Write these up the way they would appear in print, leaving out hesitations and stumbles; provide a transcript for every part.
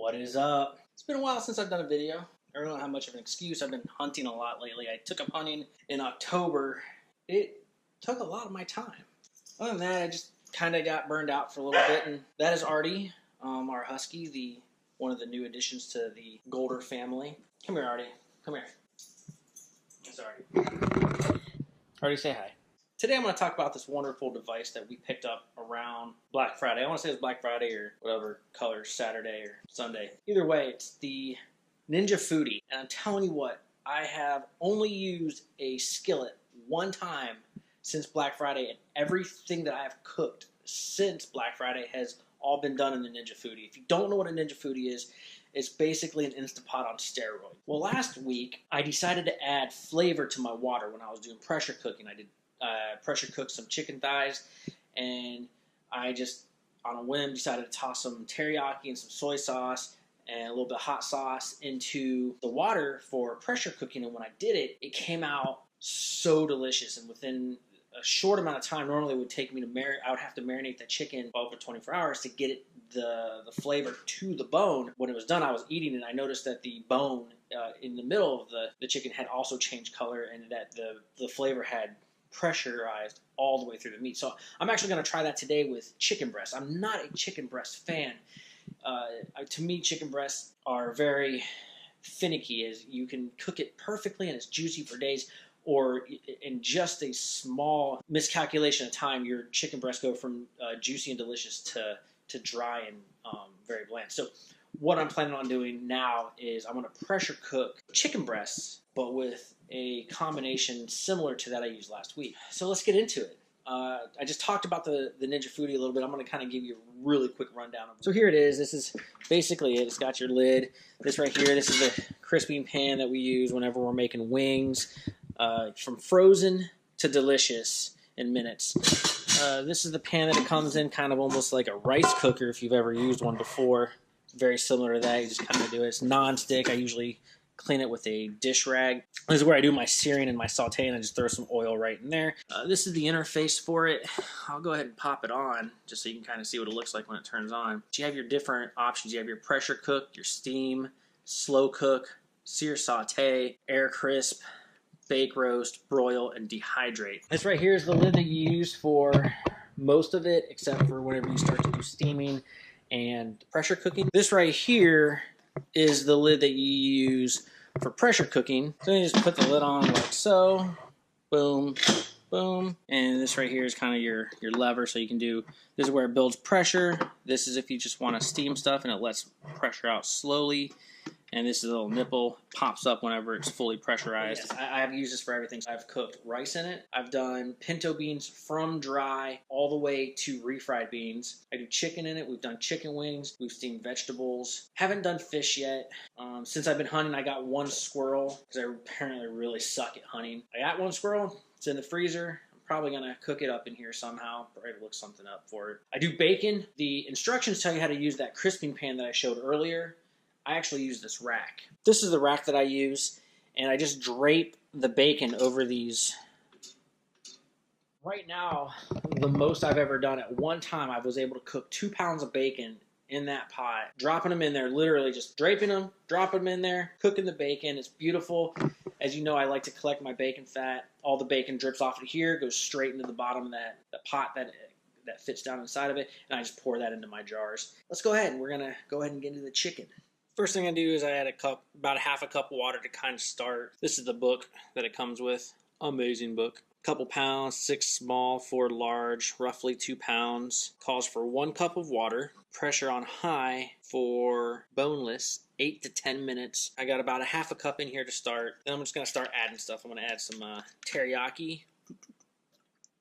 What is up? It's been a while since I've done a video. I don't have much of an excuse. I've been hunting a lot lately. I took up hunting in October. It took a lot of my time. Other than that, I just kind of got burned out for a little bit, and that is Artie, our husky, one of the new additions to the Golder family. Come here, Artie. Come here. It's Artie. Artie, say hi. Today I'm going to talk about this wonderful device that we picked up around Black Friday. I want to say it's Black Friday or whatever color, Saturday or Sunday. Either way, it's the Ninja Foodi. And I'm telling you what, I have only used a skillet one time since Black Friday, and everything that I've cooked since Black Friday has all been done in the Ninja Foodi. If you don't know what a Ninja Foodi is, it's basically an Instant Pot on steroids. Well, last week, I decided to add flavor to my water when I was doing pressure cooking. I did pressure cook some chicken thighs, and I just, on a whim, decided to toss some teriyaki and some soy sauce and a little bit of hot sauce into the water for pressure cooking. And when I did it, it came out so delicious. And within a short amount of time, normally it would take me to I would have to marinate the chicken over 24 hours to get it the flavor to the bone. When it was done, I was eating and I noticed that the bone in the middle of the chicken had also changed color, and that the flavor had pressurized all the way through the meat. So I'm actually going to try that today with chicken breast. I'm not a chicken breast fan. To me, chicken breasts are very finicky, as you can cook it perfectly and it's juicy for days, or in just a small miscalculation of time, your chicken breasts go from juicy and delicious to dry and very bland. So what I'm planning on doing now is I'm going to pressure cook chicken breasts, but with a combination similar to that I used last week. So let's get into it. I just talked about the Ninja Foodi a little bit. I'm going to kind of give you a really quick rundown. So here it is. This is basically it. It's got your lid. This right here, this is the crisping pan that we use whenever we're making wings. From frozen to delicious in minutes. This is the pan that it comes in, kind of almost like a rice cooker if you've ever used one before. Very similar to that. You just kind of do it. It's non-stick. I usually clean it with a dish rag. This is where I do my searing and my sauteing. I just throw some oil right in there. This is the interface for it. I'll go ahead and pop it on just so you can kind of see what it looks like when it turns on. So you have your different options. You have your pressure cook, your steam, slow cook, sear saute, air crisp, bake roast, broil, and dehydrate. This right here is the lid that you use for most of it, except for whenever you start to do steaming and pressure cooking. This right here is the lid that you use for pressure cooking. So you just put the lid on like so, boom, boom. And this right here is kind of your lever, so you can do, this is where it builds pressure. This is if you just want to steam stuff and it lets pressure out slowly. And this is a little nipple, pops up whenever it's fully pressurized. Yes, I have used this for everything. I've cooked rice in it. I've done pinto beans from dry all the way to refried beans. I do chicken in it. We've done chicken wings. We've steamed vegetables. Haven't done fish yet. Since I've been hunting, I got one squirrel because I apparently really suck at hunting. I got one squirrel. It's in the freezer. I'm probably going to cook it up in here somehow. Probably look something up for it. I do bacon. The instructions tell you how to use that crisping pan that I showed earlier. I actually use this rack. This is the rack that I use, and I just drape the bacon over these. Right now, the most I've ever done at one time, I was able to cook 2 pounds of bacon in that pot, dropping them in there, literally just draping them, dropping them in there, cooking the bacon. It's beautiful. As you know, I like to collect my bacon fat. All the bacon drips off of here, goes straight into the bottom of that pot that fits down inside of it, and I just pour that into my jars. Let's go ahead, and we're going to go ahead and get into the chicken. First thing I do is I add about a half a cup of water to kind of start. This is the book that it comes with. Amazing book. Couple pounds, 6 small, 4 large, roughly 2 pounds. Calls for 1 cup of water. Pressure on high for boneless, 8 to 10 minutes. I got about a half a cup in here to start. Then I'm just going to start adding stuff. I'm going to add some teriyaki.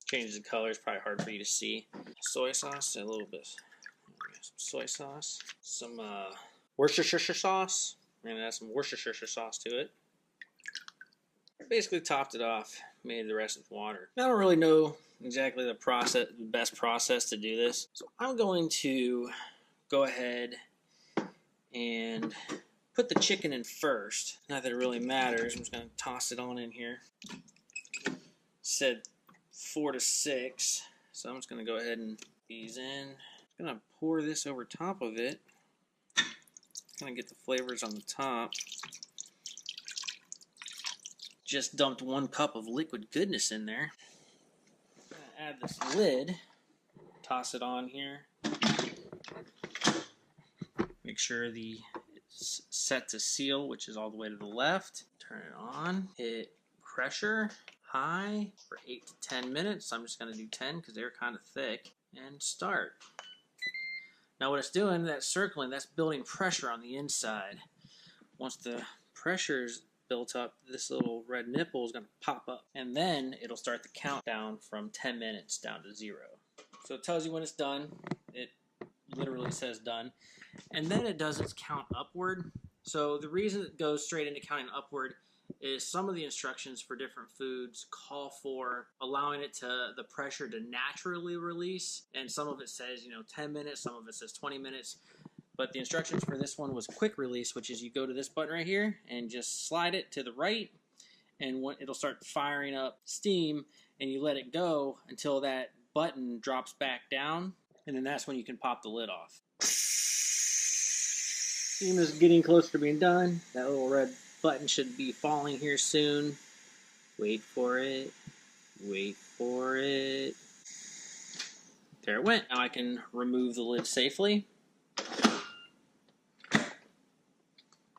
Changes the color. It's probably hard for you to see. Soy sauce, a little bit. Some soy sauce. Some Worcestershire sauce. I'm going to add some Worcestershire sauce to it. Basically topped it off, made the rest with water. I don't really know exactly the best process to do this. So I'm going to go ahead and put the chicken in first. Not that it really matters. I'm just going to toss it on in here. It said 4 to 6. So I'm just going to go ahead and put these in. I'm going to pour this over top of it. Kind of get the flavors on the top. Just dumped 1 cup of liquid goodness in there. Add this lid. Toss it on here. Make sure it's set to seal, which is all the way to the left. Turn it on. Hit pressure high for 8 to 10 minutes. I'm just going to do 10 because they're kind of thick. And start. Now what it's doing, that's circling, that's building pressure on the inside. Once the pressure's built up, this little red nipple is going to pop up. And then it'll start the countdown from 10 minutes down to 0. So it tells you when it's done. It literally says done. And then it does its count upward. So the reason it goes straight into counting upward is some of the instructions for different foods call for allowing the pressure to naturally release, and some of it says 10 minutes, some of it says 20 minutes, but the instructions for this one was quick release, which is you go to this button right here and just slide it to the right, and it'll start firing up steam, and you let it go until that button drops back down, and then that's when you can pop the lid off. Steam is getting close to being done. That little red button should be falling here soon. Wait for it. Wait for it. There it went. Now I can remove the lid safely. There's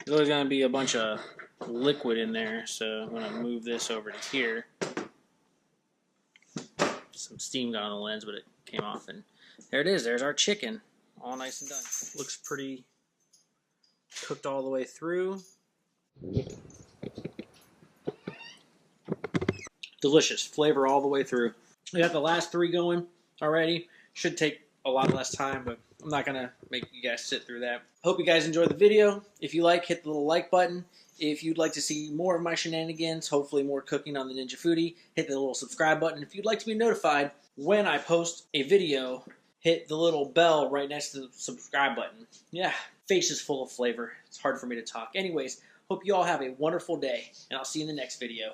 always going to be a bunch of liquid in there, so I'm going to move this over to here. Some steam got on the lens, but it came off, and there it is. There's our chicken, all nice and done. Looks pretty cooked all the way through. Delicious flavor all the way through. We got the last 3 going already. Should take a lot less time, but I'm not gonna make you guys sit through that. Hope you guys enjoyed the video. If you like, hit the little like button. If you'd like to see more of my shenanigans, hopefully more cooking on the Ninja Foodie, hit the little subscribe button. If you'd like to be notified when I post a video, hit the little bell right next to the subscribe button. Yeah, face is full of flavor. It's hard for me to talk. Anyways, hope you all have a wonderful day, and I'll see you in the next video.